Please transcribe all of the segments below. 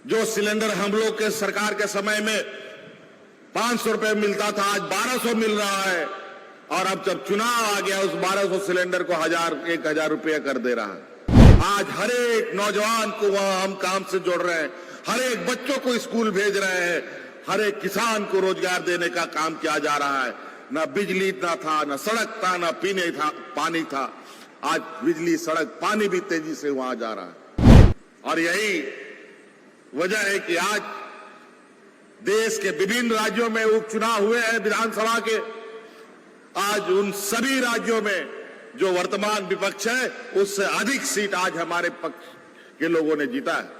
जो सिलेंडर हम लोग के सरकार के समय में 500 रुपए मिलता था, आज 1200 मिल रहा है। और अब जब चुनाव आ गया, उस 1200 सिलेंडर को 1000 रुपया कर दे रहा है। आज हर एक नौजवान को वहां हम काम से जोड़ रहे हैं, हर एक बच्चों को स्कूल भेज रहे हैं, हर एक किसान को रोजगार देने का काम किया जा रहा है। न बिजली ना था, न सड़क था, न पीने था पानी था। आज बिजली, सड़क, पानी भी तेजी से वहां जा रहा है। और यही वजह है कि आज देश के विभिन्न राज्यों में उपचुनाव हुए हैं विधानसभा के। आज उन सभी राज्यों में जो वर्तमान विपक्ष है, उससे अधिक सीट आज हमारे पक्ष के लोगों ने जीता है।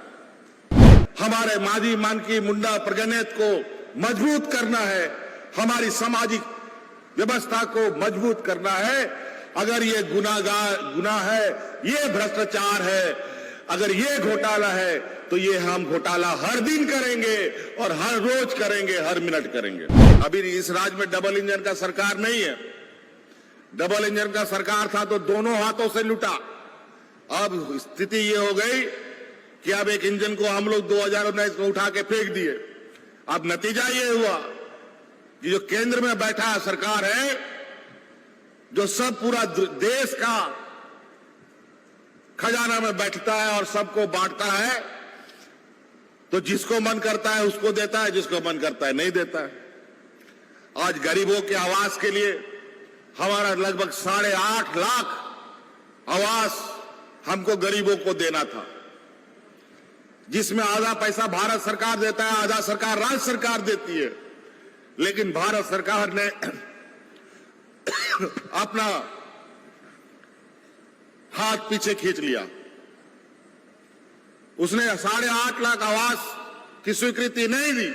हमारे मादी मानकी मुंडा प्रगणित को मजबूत करना है, हमारी सामाजिक व्यवस्था को मजबूत करना है। अगर ये गुनाह है, ये भ्रष्टाचार है, अगर ये घोटाला है, तो ये हम घोटाला हर दिन करेंगे और हर रोज करेंगे, हर मिनट करेंगे। अभी इस राज्य में डबल इंजन का सरकार नहीं है। डबल इंजन का सरकार था तो दोनों हाथों से लूटा। अब स्थिति ये हो गई कि अब एक इंजन को हम लोग 2019 में उठा के फेंक दिए। अब नतीजा ये हुआ कि जो केंद्र में बैठा सरकार है, जो सब पूरा देश का खजाना में बैठता है और सबको बांटता है, तो जिसको मन करता है उसको देता है, जिसको मन करता है नहीं देता है। आज गरीबों के आवास के लिए हमारा लगभग 8.5 लाख आवास हमको गरीबों को देना था, जिसमें आधा पैसा भारत सरकार देता है, आधा सरकार राज्य सरकार देती है। लेकिन भारत सरकार ने अपना हाथ पीछे खींच लिया। उसने 8.5 लाख आवास की स्वीकृति नहीं दी।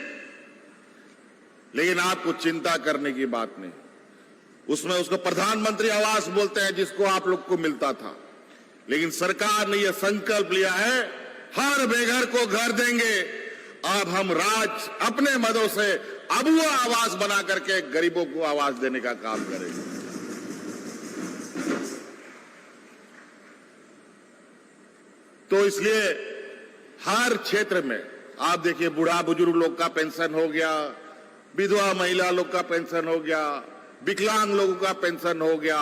लेकिन आपको चिंता करने की बात नहीं, उसमें उसको प्रधानमंत्री आवास बोलते हैं, जिसको आप लोग को मिलता था। लेकिन सरकार ने यह संकल्प लिया है, हर बेघर को घर देंगे। अब हम राज्य अपने मदों से अबुआ आवास बना करके गरीबों को आवास देने का काम करेंगे। तो इसलिए हर क्षेत्र में आप देखिए, बूढ़ा बुजुर्ग लोग का पेंशन हो गया, विधवा महिला लोग का पेंशन हो गया, विकलांग लोगों का पेंशन हो गया,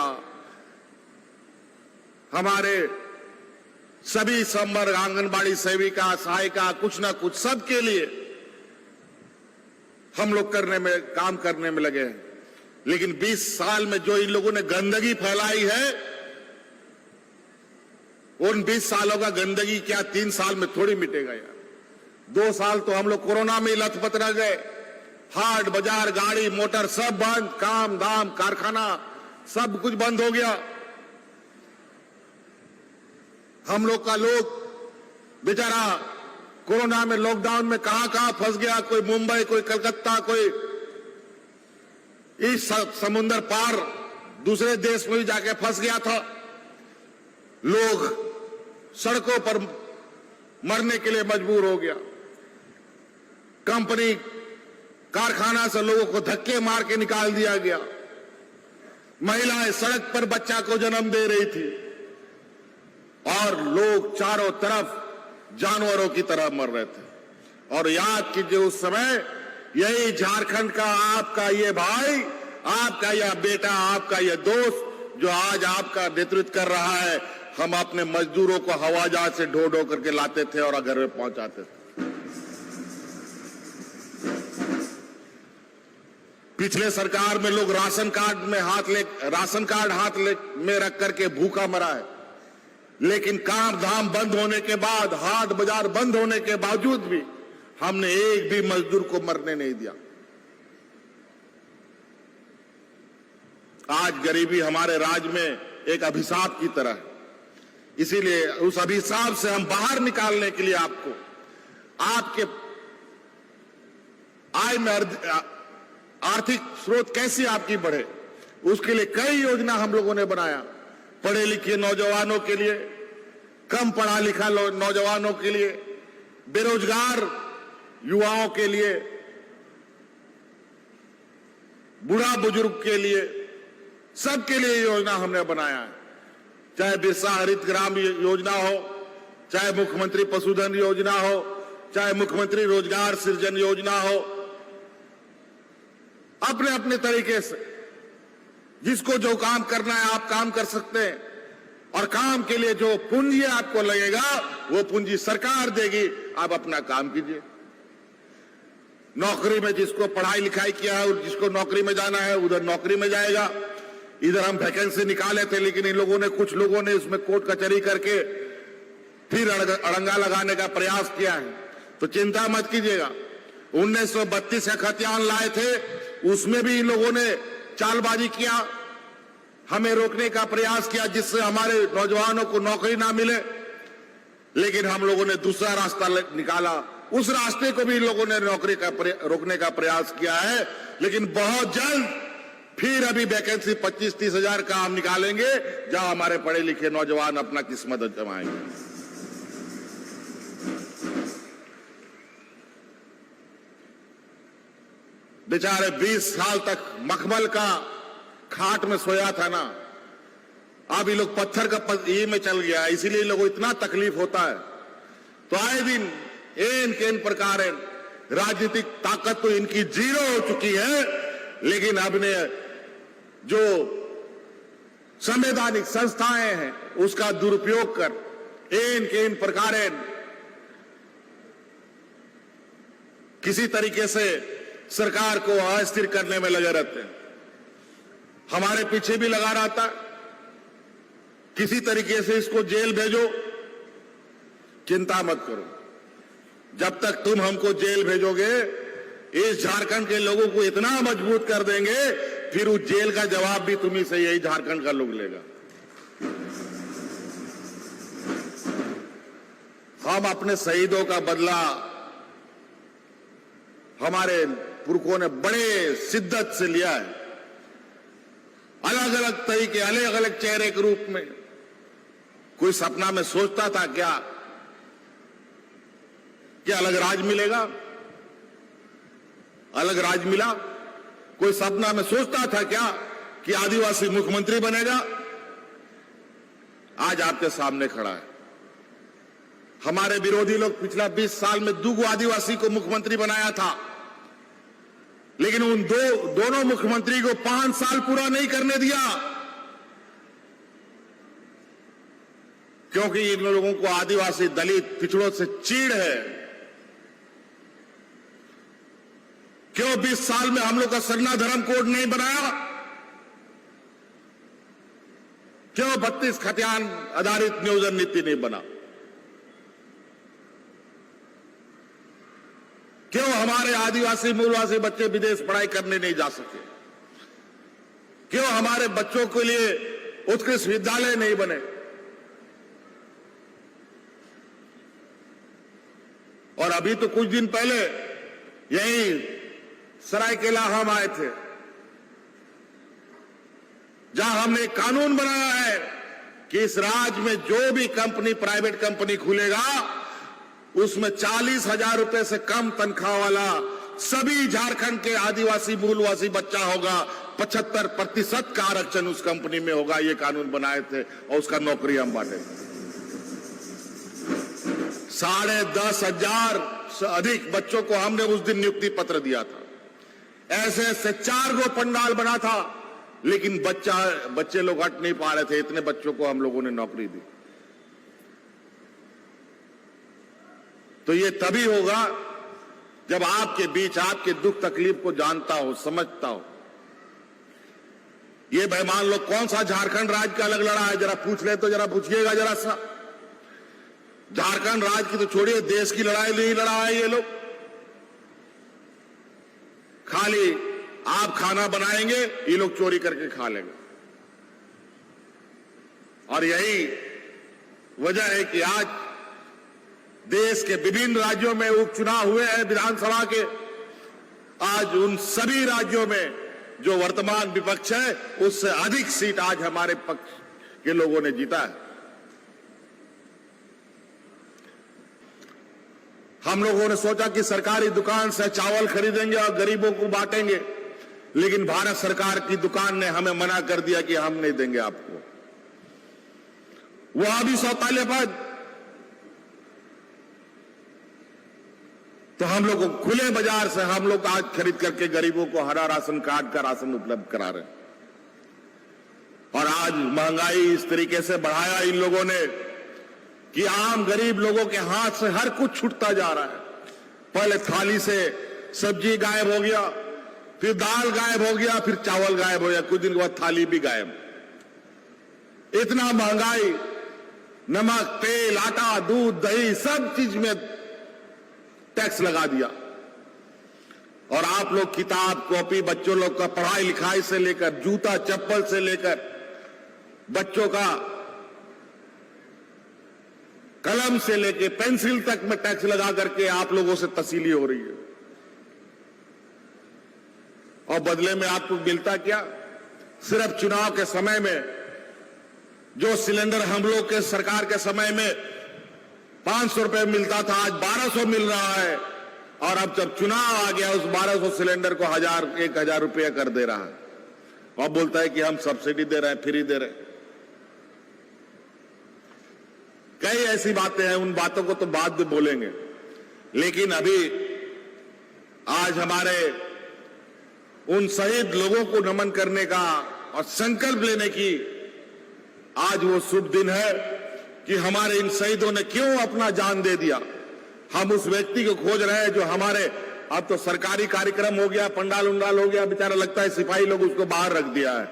हमारे सभी संवर्ग, आंगनबाड़ी सेविका, सहायिका, कुछ ना कुछ सबके लिए हम लोग काम करने में लगे हैं। लेकिन 20 साल में जो इन लोगों ने गंदगी फैलाई है, उन 20 सालों का गंदगी क्या 3 साल में थोड़ी मिटेगा यार। 2 साल तो हम लोग कोरोना में लथपथ रह गए। हाट बाजार, गाड़ी मोटर सब बंद, काम धाम, कारखाना सब कुछ बंद हो गया। हम लोग का लोग बेचारा कोरोना में, लॉकडाउन में कहां फंस गया। कोई मुंबई, कोई कलकत्ता, कोई इस समुद्र पार दूसरे देश में भी जाके फंस गया था। लोग सड़कों पर मरने के लिए मजबूर हो गया। कंपनी, कारखाना से लोगों को धक्के मार के निकाल दिया गया। महिलाएं सड़क पर बच्चा को जन्म दे रही थी और लोग चारों तरफ जानवरों की तरह मर रहे थे। और याद कीजिए, उस समय यही झारखंड का आपका ये भाई, आपका यह बेटा, आपका यह दोस्त जो आज आपका नेतृत्व कर रहा है, हम अपने मजदूरों को हवाई जहाज से ढो ढो करके लाते थे और घर में पहुंचाते थे। पिछले सरकार में लोग राशन कार्ड हाथ में रख करके भूखा मरा है। लेकिन काम धाम बंद होने के बाद, हाट बाजार बंद होने के बावजूद भी हमने एक भी मजदूर को मरने नहीं दिया। आज गरीबी हमारे राज्य में एक अभिशाप की तरह है। इसीलिए उस अभिशाप से हम बाहर निकालने के लिए आपके आय में आर्थिक स्रोत कैसे आपकी बढ़े, उसके लिए कई योजना हम लोगों ने बनाया। पढ़े लिखे नौजवानों के लिए, कम पढ़ा लिखा नौजवानों के लिए, बेरोजगार युवाओं के लिए, बूढ़ा बुजुर्ग के लिए, सबके लिए योजना हमने बनाया है। चाहे बिरसा हरित ग्राम योजना हो, चाहे मुख्यमंत्री पशुधन योजना हो, चाहे मुख्यमंत्री रोजगार सृजन योजना हो, अपने अपने तरीके से जिसको जो काम करना है आप काम कर सकते हैं, और काम के लिए जो पूंजी आपको लगेगा वो पूंजी सरकार देगी, आप अपना काम कीजिए। नौकरी में जिसको पढ़ाई लिखाई किया है और जिसको नौकरी में जाना है उधर नौकरी में जाएगा। इधर हम वैकेंसी निकाले थे, लेकिन इन लोगों ने, कुछ लोगों ने इसमें कोर्ट कचहरी करके फिर अड़ंगा लगाने का प्रयास किया है। तो चिंता मत कीजिएगा, 1932 का खतियान लाए थे, उसमें भी इन लोगों ने चालबाजी किया, हमें रोकने का प्रयास किया जिससे हमारे नौजवानों को नौकरी ना मिले, लेकिन हम लोगों ने दूसरा रास्ता निकाला। उस रास्ते को भी इन लोगों ने नौकरी का रोकने का प्रयास किया है। लेकिन बहुत जल्द फिर अभी वैकेंसी 25-30 हजार का हम निकालेंगे, जहां हमारे पढ़े लिखे नौजवान अपना किस्मत जमाएंगे। बेचारे 20 साल तक मखमल का खाट में सोया था ना, अब ये लोग पत्थर का ये में चल गया, इसीलिए लोगों को इतना तकलीफ होता है। तो आए दिन एन केन प्रकार राजनीतिक ताकत तो इनकी जीरो हो चुकी है, लेकिन अब ने जो संवैधानिक संस्थाएं हैं उसका दुरुपयोग कर एन केन प्रकार किसी तरीके से सरकार को अस्थिर करने में लगे रहते हैं। हमारे पीछे भी लगा रहता, किसी तरीके से इसको जेल भेजो। चिंता मत करो, जब तक तुम हमको जेल भेजोगे इस झारखंड के लोगों को इतना मजबूत कर देंगे, फिर उस जेल का जवाब भी तुम्ही से यही झारखंड का लोग लेगा। हम अपने शहीदों का बदला हमारे पुरखों ने बड़े शिद्दत से लिया है, अलग अलग तरीके, अलग अलग चेहरे के रूप में। कोई सपना में सोचता था क्या कि अलग राज मिलेगा? अलग राज मिला? कोई सपना में सोचता था क्या कि आदिवासी मुख्यमंत्री बनेगा? आज आपके सामने खड़ा है। हमारे विरोधी लोग पिछला 20 साल में 2 आदिवासी को मुख्यमंत्री बनाया था, लेकिन उन दोनों मुख्यमंत्री को 5 साल पूरा नहीं करने दिया, क्योंकि इन लोगों को आदिवासी दलित पिछड़ों से चीड़ है। क्यों 20 साल में हम लोग का सरना धर्म कोड नहीं बनाया? क्यों 32 खतियान आधारित नियोजन नीति नहीं बना? क्यों हमारे आदिवासी मूलवासी बच्चे विदेश पढ़ाई करने नहीं जा सके? क्यों हमारे बच्चों के लिए उत्कृष्ट विद्यालय नहीं बने? और अभी तो कुछ दिन पहले यही सरायकेला हम आए थे, जहां हमने एक कानून बनाया है कि इस राज्य में जो भी कंपनी, प्राइवेट कंपनी खुलेगा, उसमें 40,000 रुपए से कम तनख्वाह वाला सभी झारखंड के आदिवासी मूलवासी बच्चा होगा। 75% का आरक्षण उस कंपनी में होगा। ये कानून बनाए थे और उसका नौकरी हम बांटे। 10,500 से अधिक बच्चों को हमने उस दिन नियुक्ति पत्र दिया था। ऐसे ऐसे 4 गो पंडाल बना था, लेकिन बच्चे लोग हट नहीं पा रहे थे। इतने बच्चों को हम लोगों ने नौकरी दी। तो ये तभी होगा जब आपके बीच आपके दुख तकलीफ को जानता हो, समझता हो। ये बेईमान लोग कौन सा झारखंड राज्य का अलग लड़ा है? जरा पूछ ले तो जरा पूछिएगा जरा सा। झारखंड राज्य की तो छोड़िए, देश की लड़ाई नहीं लड़ा है ये लोग। खाली आप खाना बनाएंगे, ये लोग चोरी करके खा लेंगे। और यही वजह है कि आज देश के विभिन्न राज्यों में उपचुनाव हुए हैं विधानसभा के। आज उन सभी राज्यों में जो वर्तमान विपक्ष है, उससे अधिक सीट आज हमारे पक्ष के लोगों ने जीता है। हम लोगों ने सोचा कि सरकारी दुकान से चावल खरीदेंगे और गरीबों को बांटेंगे, लेकिन भारत सरकार की दुकान ने हमें मना कर दिया कि हम नहीं देंगे आपको। वहां भी सौतालेपन। तो हम लोग को खुले बाजार से हम लोग आज खरीद करके गरीबों को हरा राशन कार्ड का राशन उपलब्ध करा रहे हैं। और आज महंगाई इस तरीके से बढ़ाया इन लोगों ने कि आम गरीब लोगों के हाथ से हर कुछ छूटता जा रहा है। पहले थाली से सब्जी गायब हो गया, फिर दाल गायब हो गया, फिर चावल गायब हो गया, कुछ दिन के बाद थाली भी गायब। इतना महंगाई, नमक, तेल, आटा, दूध, दही, सब चीज में टैक्स लगा दिया। और आप लोग किताब कॉपी, बच्चों लोग का पढ़ाई लिखाई से लेकर जूता चप्पल से लेकर बच्चों का कलम से लेकर पेंसिल तक में टैक्स लगा करके आप लोगों से तसीली हो रही है। और बदले में आपको मिलता क्या? सिर्फ चुनाव के समय में जो सिलेंडर हम लोग के सरकार के समय में 500 रुपए मिलता था, आज 1200 मिल रहा है। और अब जब चुनाव आ गया, उस 1200 सिलेंडर को 1000 रुपया कर दे रहा है और बोलता है कि हम सब्सिडी दे रहे हैं, फ्री दे रहे हैं। कई ऐसी बातें हैं, उन बातों को तो बाद में बोलेंगे। लेकिन अभी आज हमारे उन शहीद लोगों को नमन करने का और संकल्प लेने की आज वो शुभ दिन है कि हमारे इन शहीदों ने क्यों अपना जान दे दिया। हम उस व्यक्ति को खोज रहे हैं जो हमारे, अब तो सरकारी कार्यक्रम हो गया, पंडाल उंडाल हो गया, बेचारा लगता है सिपाही लोग उसको बाहर रख दिया है,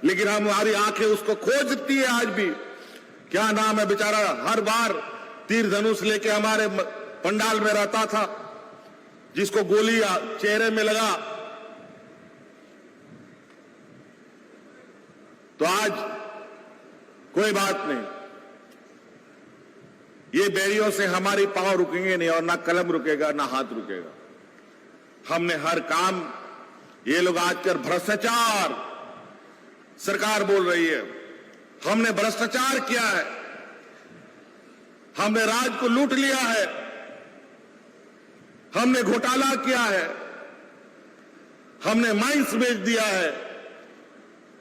लेकिन हमारी आंखें उसको खोजती है आज भी। क्या नाम है बेचारा, हर बार तीर धनुष लेके हमारे पंडाल में रहता था, जिसको गोली चेहरे में लगा। तो आज कोई बात नहीं, ये बैरियों से हमारी पांव रुकेंगे नहीं और ना कलम रुकेगा ना हाथ रुकेगा। हमने हर काम, ये लोग आजकल भ्रष्टाचार सरकार बोल रही है, हमने भ्रष्टाचार किया है, हमने राज को लूट लिया है, हमने घोटाला किया है, हमने माइंस बेच दिया है।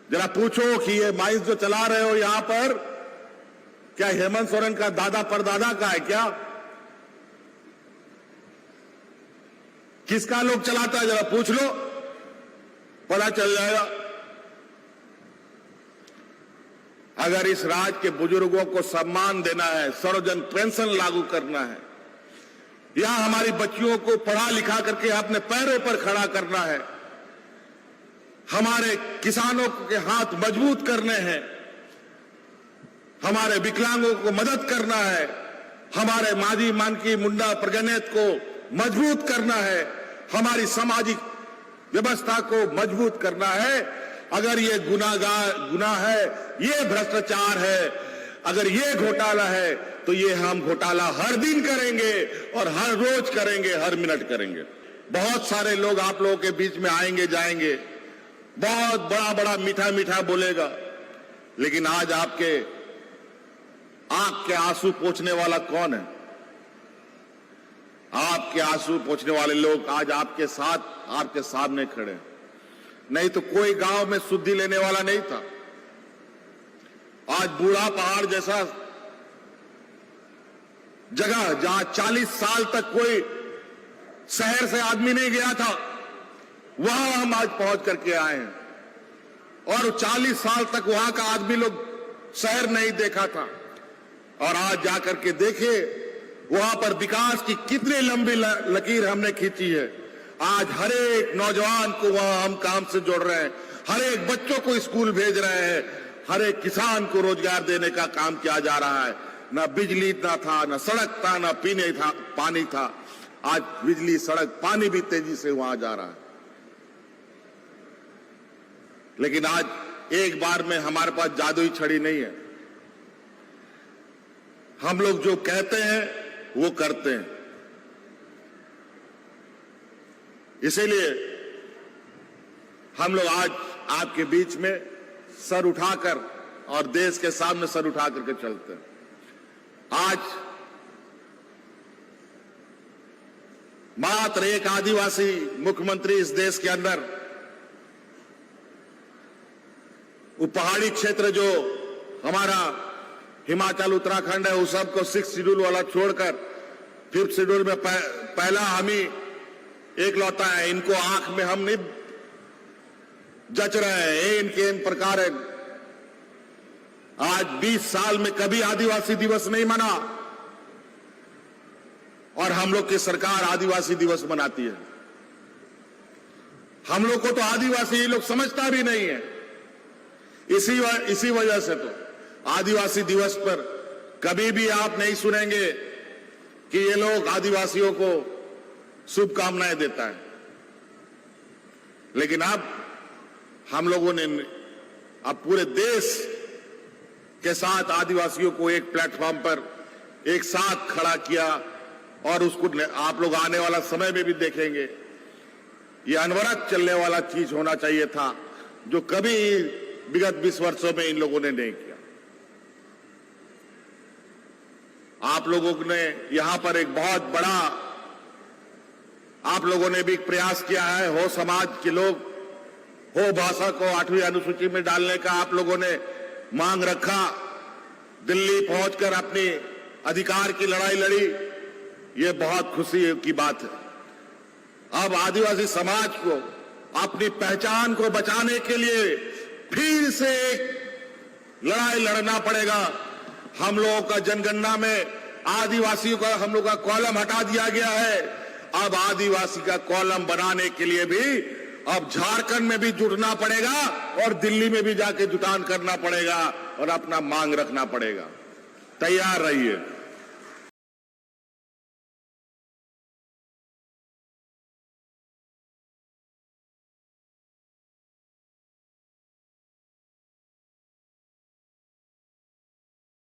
जरा पूछो कि ये माइंस जो चला रहे हो यहां पर, क्या हेमंत सोरेन का दादा परदादा का है क्या? किसका लोग चलाता है? जरा पूछ लो, पता चल जाएगा। अगर इस राज्य के बुजुर्गों को सम्मान देना है, सर्वजन पेंशन लागू करना है, या हमारी बच्चियों को पढ़ा लिखा करके अपने पैरों पर खड़ा करना है, हमारे किसानों के हाथ मजबूत करने हैं, हमारे विकलांगों को मदद करना है, हमारे मांझी मानकी मुंडा प्रगणित को मजबूत करना है, हमारी सामाजिक व्यवस्था को मजबूत करना है। अगर ये गुनाह है, ये भ्रष्टाचार है, अगर ये घोटाला है, तो ये हम घोटाला हर दिन करेंगे और हर रोज करेंगे, हर मिनट करेंगे। बहुत सारे लोग आप लोगों के बीच में आएंगे जाएंगे, बहुत बड़ा बड़ा मीठा मीठा बोलेगा, लेकिन आज आपके आंख के आंसू पोंछने वाला कौन है? आपके आंसू पोंछने वाले लोग आज आपके साथ, आपके सामने खड़े हैं। नहीं तो कोई गांव में शुद्धि लेने वाला नहीं था। आज बूढ़ा पहाड़ जैसा जगह जहां 40 साल तक कोई शहर से आदमी नहीं गया था, वहां हम आज पहुंच करके आए हैं। और 40 साल तक वहां का आदमी लोग शहर नहीं देखा था, और आज जाकर के देखे वहां पर विकास की कितनी लंबी लकीर हमने खींची है। आज हर एक नौजवान को वहां हम काम से जोड़ रहे हैं, हर एक बच्चों को स्कूल भेज रहे हैं, हर एक किसान को रोजगार देने का काम किया जा रहा है। ना बिजली ना था, ना सड़क था, ना पीने था पानी था। आज बिजली, सड़क, पानी भी तेजी से वहां जा रहा है। लेकिन आज एक बार में हमारे पास जादुई छड़ी नहीं है। हम लोग जो कहते हैं वो करते हैं। इसीलिए हम लोग आज आपके बीच में सर उठाकर और देश के सामने सर उठा करके चलते हैं। आज मात्र एक आदिवासी मुख्यमंत्री इस देश के अंदर, वो पहाड़ी क्षेत्र जो हमारा हिमाचल उत्तराखंड है, उस सबको 6 शेड्यूल वाला छोड़कर 5th शेड्यूल में पहला हम ही एक लौता है, इनको आंख में हम नहीं जच रहे हैं, इनके इन प्रकार है। आज 20 साल में कभी आदिवासी दिवस नहीं मना और हम लोग की सरकार आदिवासी दिवस मनाती है। हम लोग को तो आदिवासी ये लोग समझता भी नहीं है। इसी वजह से तो आदिवासी दिवस पर कभी भी आप नहीं सुनेंगे कि ये लोग आदिवासियों को शुभकामनाएं देता है। लेकिन अब हम लोगों ने अब पूरे देश के साथ आदिवासियों को एक प्लेटफॉर्म पर एक साथ खड़ा किया और उसको आप लोग आने वाला समय में भी देखेंगे। ये अनवरत चलने वाला चीज होना चाहिए था, जो कभी विगत 20 वर्षों में इन लोगों ने नहीं किया। आप लोगों ने यहां पर एक बहुत बड़ा, आप लोगों ने भी एक प्रयास किया है। हो समाज के लोग, हो भाषा को 8वीं अनुसूची में डालने का आप लोगों ने मांग रखा, दिल्ली पहुंचकर अपनी अधिकार की लड़ाई लड़ी। ये बहुत खुशी की बात है। अब आदिवासी समाज को अपनी पहचान को बचाने के लिए फिर से एक लड़ाई लड़ना पड़ेगा। हम लोगों का जनगणना में आदिवासियों का हम लोग का कॉलम हटा दिया गया है। अब आदिवासी का कॉलम बनाने के लिए भी अब झारखंड में भी जुटना पड़ेगा और दिल्ली में भी जाके जुटान करना पड़ेगा और अपना मांग रखना पड़ेगा। तैयार रहिए।